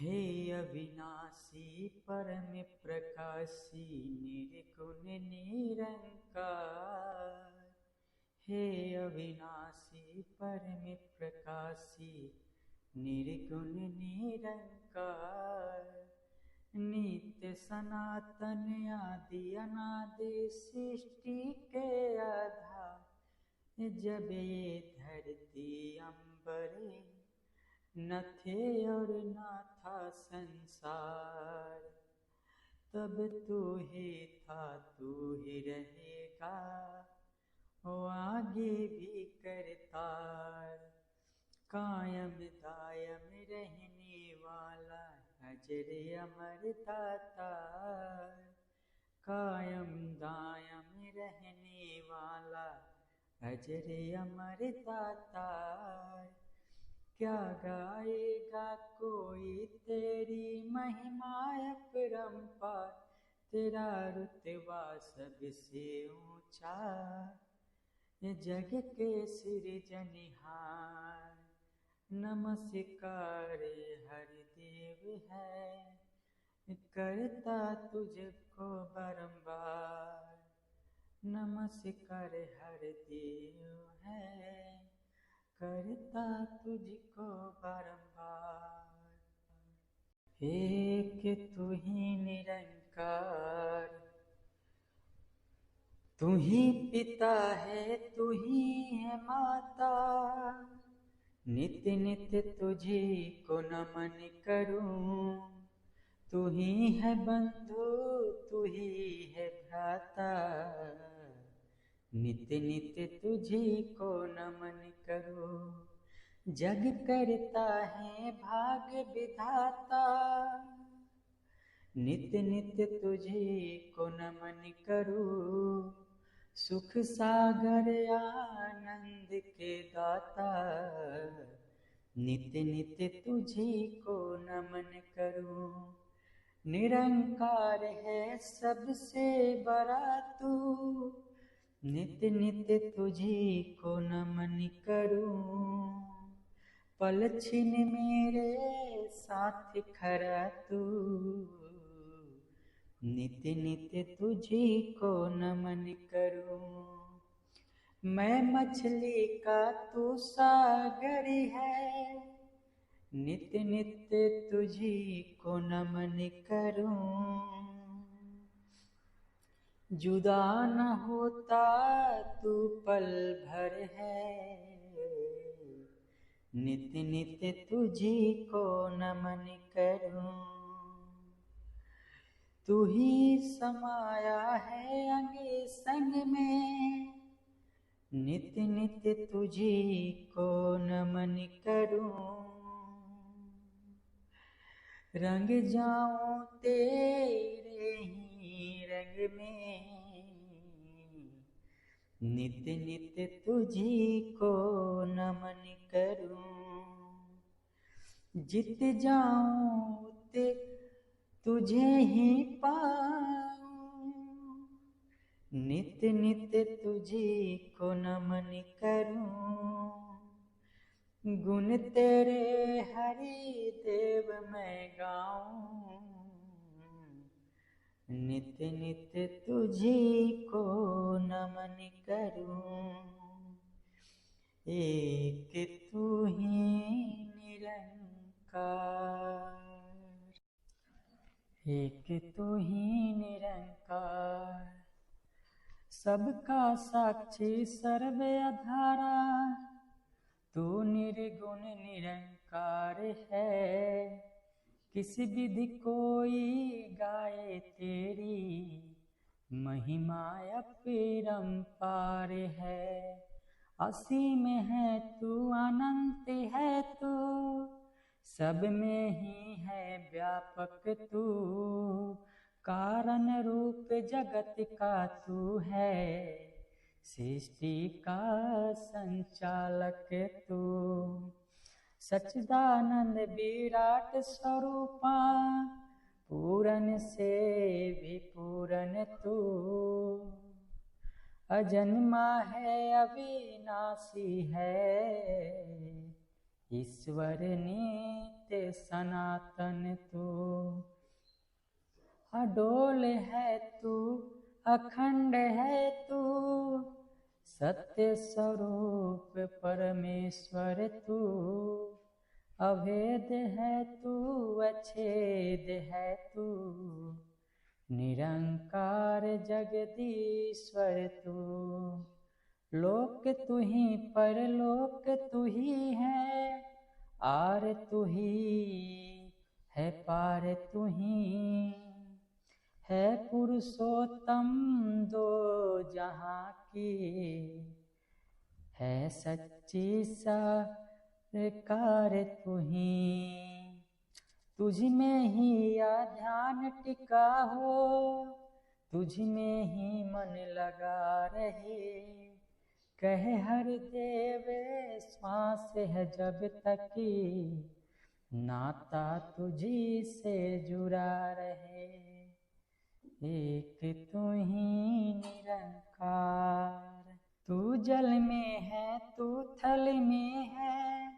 हे अविनाशी परम प्रकाशी निर्गुण निरंकार। हे अविनाशी परम प्रकाशी निर्गुण निरंकार। नित्य सनातन आदि अनादि सृष्टि के आधार। जब ये धरती अंबरे न थे और न था संसार, तब तू ही था तू ही रहेगा ओ आगे भी करतार। कायम दायम रहने वाला अजर अमर दातार। कायम दायम रहने वाला अजर अमर दातार। क्या गाएगा कोई तेरी महिमा अपरंपार। तेरा रुतबा सबसे ऊंचा ये जग के सृजनहार। नमस्कार हर देव है करता तुझको बारंबार। नमस्कार हर देव है करता तुझको बारंबार। एक तू ही निरंकार, तू ही पिता है तू ही है माता। नित्य नित्य तुझी को नमन करूं। तू ही है बंधु तू ही है भ्राता। नित्य नित्य तुझी को नमन करो। जग करता है भाग्य विधाता। नित्य नित्य तुझी को नमन करूं। सुख सागर आनंद के दाता। नित्य नित्य तुझी को नमन करूं। निरंकार है सबसे बड़ा तू। नित्य नित्य तुझी को नमन करूं। पल छिन मेरे साथ खड़ा तू। नित्य नित्य तुझी को नमन करूं। मैं मछली का तू सागर है। नित्य नित्य तुझी को नमन करूं। जुदा न होता तू पल भर है। नित्य नित्य तुझी को नमन करूं। तू ही समाया है अंग संग में। नित्य नित्य तुझी को नमन करूं। रंग जाऊं तेरे ही रंग में। नित्य नित्य तुझी को नमन करूं। जित जाऊं तुझे ही पाऊं। नित्य नित्य तुझी को नमन करूं। गुण तेरे हरि देव मैं गाऊं। नित्य नित्य तुझी को नमन करूं। एक तू ही निरंकार, एक तू ही निरंकार। सबका साक्षी सर्व आधारा। तू निर्गुण निरंकार है। किस विधि कोई गाए तेरी महिमा अपरंपार है। असीम है तू अनंत है तू। सब में ही है व्यापक तू। कारण रूप जगत का तू है। सृष्टि का संचालक तू। सच्चिदानंद विराट स्वरूपा। पूरन से भी पूरन तू। अजन्मा है अविनाशी है। ईश्वर नित्य सनातन तू। अडोल है तू, अखंड है तू, सत्य स्वरूप परमेश्वर तू। अभेद है तू, अछेद है तू, निरंकार जगदीश्वर तू। लोक तू ही परलोक तू ही है, आर तू ही है पार तू ही। है पुरुषोत्तम दो जहाँ की, है सच्ची सरकार तू ही। तुझ में ही या ध्यान टिका हो, तुझ में ही मन लगा रहे। कहे हर देव श्वास है जब तक, नाता तुझी से जुड़ा रहे। एक तू ही निरंकार, तू जल में है तू थल में है,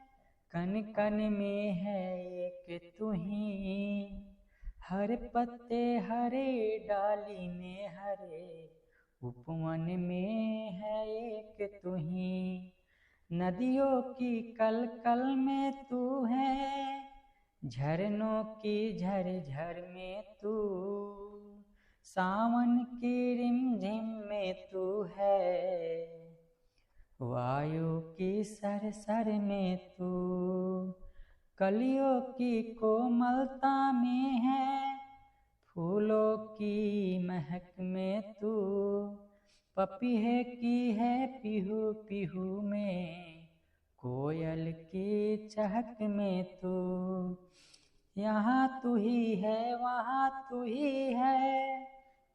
कण कण में है एक तू ही। हर पत्ते हरे डाली में हरे, उपवन में है एक तू ही। नदियों की कल कल में तू है, झरनों की झर झर में तू। सावन की रिमझिम में तू है, वायु की सर सर में तू। कलियों की कोमलता में है, फूलों की महक में तू। पपीहे की है पीहू पीहू में, कोयल की चहक में तू। यहाँ तू ही है वहाँ तू ही है,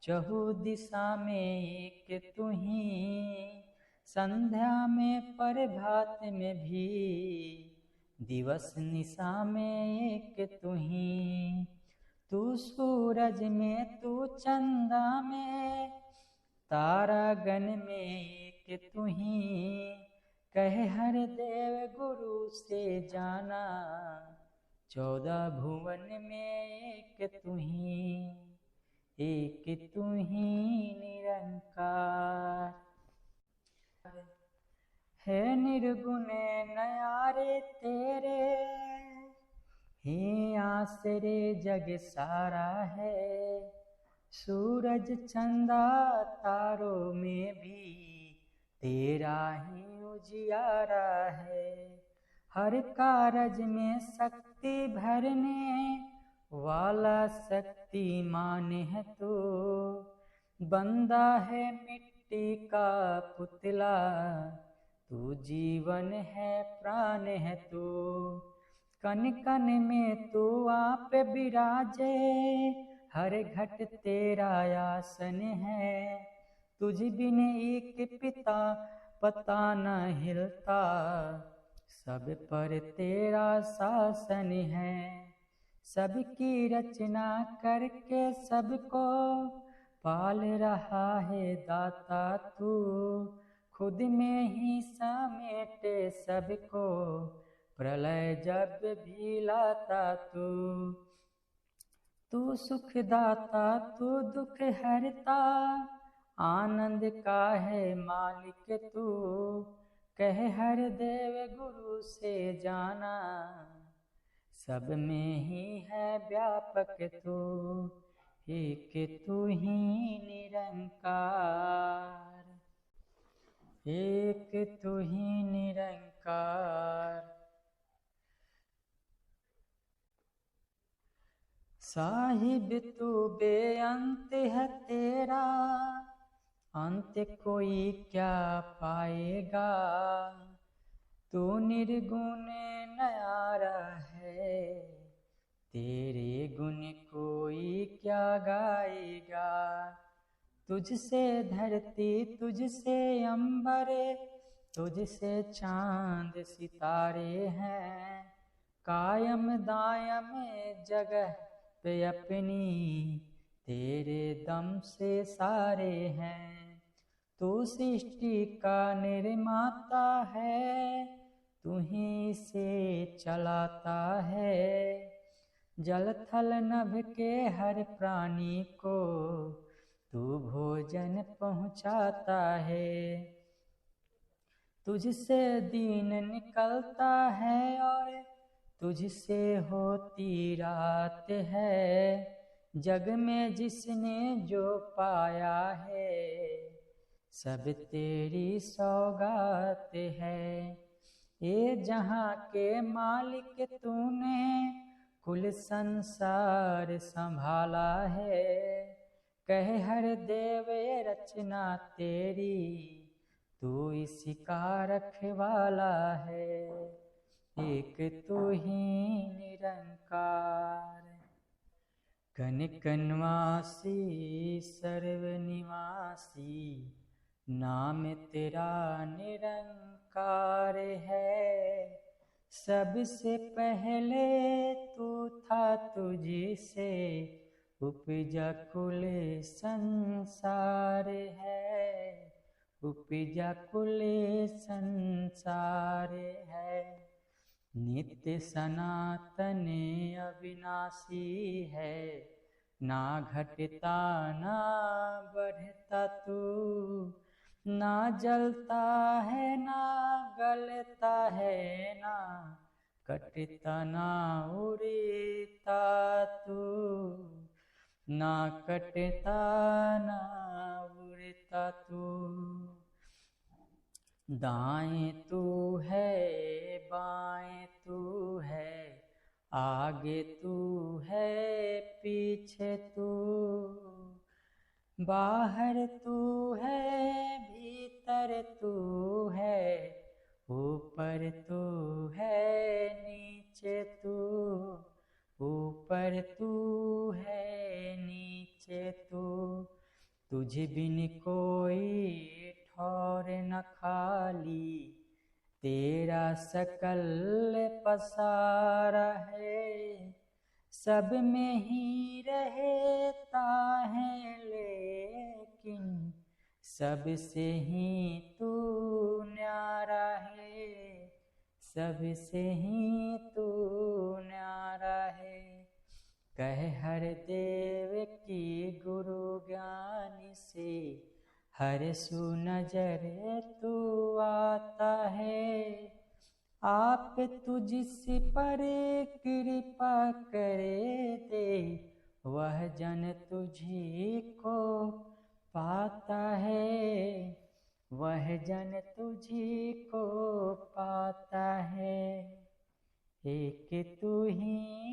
चहु दिशा में एक तू ही। संध्या में प्रभात में भी, दिवस निशा में एक तू ही। तू सूरज में तू चंदा में, तारागण में एक तू ही। कहे हर देव गुरु से जाना, 14 भुवन में एक तू ही। एक तू ही निरंकार, है निर्गुण नयारे तेरे। हे आसरे जग सारा है, सूरज चंदा तारों में भी तेरा ही उजियारा है। हर कारज में शक्ति भरने वाला शक्तिमान है तू। बंदा है मिट्टी का पुतला, तू जीवन है प्राण है तू। कन कन में तू आप विराजे, हर घट तेरा आसन है। तुझ बिन एक पिता पता न हिलता, सब पर तेरा शासन है। सबकी रचना करके सबको पाल रहा है दाता तू। खुद में ही समेटे सबको, प्रलय जब भी लाता तू। तू सुखदाता तू दुख हरता, आनंद का है मालिक तू। कहे हर देव गुरु से जाना, सब में ही है व्यापक तू। एक तू ही निरंकार, एक तू ही निरंकार। साहिब तू बेअंत है तेरा, अंत कोई क्या पाएगा। तू निर्गुण न्यारा है, तेरे गुण कोई क्या गाएगा। तुझसे धरती तुझसे अंबर, तुझसे चांद सितारे हैं। कायम दायम जगह पे अपनी, तेरे दम से सारे हैं। तू सृष्टि का निर्माता है, तू ही से चलाता है। जल थल नभ के हर प्राणी को तू भोजन पहुँचाता है। तुझसे दीन निकलता है और तुझसे होती रात है। जग में जिसने जो पाया है सब तेरी सौगात है। ये जहाँ के मालिक तूने कुल संसार संभाला है। कह हर देव ये रचना तेरी तू इसी का रखवाला है। एक तू ही निरंकार कनकनवासी सर्वनिवासी नाम तेरा निरंकार है। सबसे पहले तू था तुझसे उपजा कुल संसार है। उपजा कुल संसार है। नित्य सनातन अविनाशी है। ना घटता ना बढ़ता तू, ना जलता है ना गलता है, ना कटता ना उड़ता तू, ना कटता ना उड़ता तू। दाएं तू है बाएं तू है, आगे तू है पीछे तू, बाहर तू है भीतर तू है, ऊपर तू है नीचे तू, ऊपर तू है नीचे तू। तुझ बिन कोई ठौर न खाली, तेरा सकल पसारा है। सब में ही रहता है लेकिन सबसे ही तू न्यारा है। सबसे ही तू न्यारा है। कह हर देव की गुरु ज्ञान से हर सुनजर तू आता है। आप तुझसे पर कृपा करे दे, वह जन तुझी को पाता है। वह जन तुझी को पाता है। एक तू ही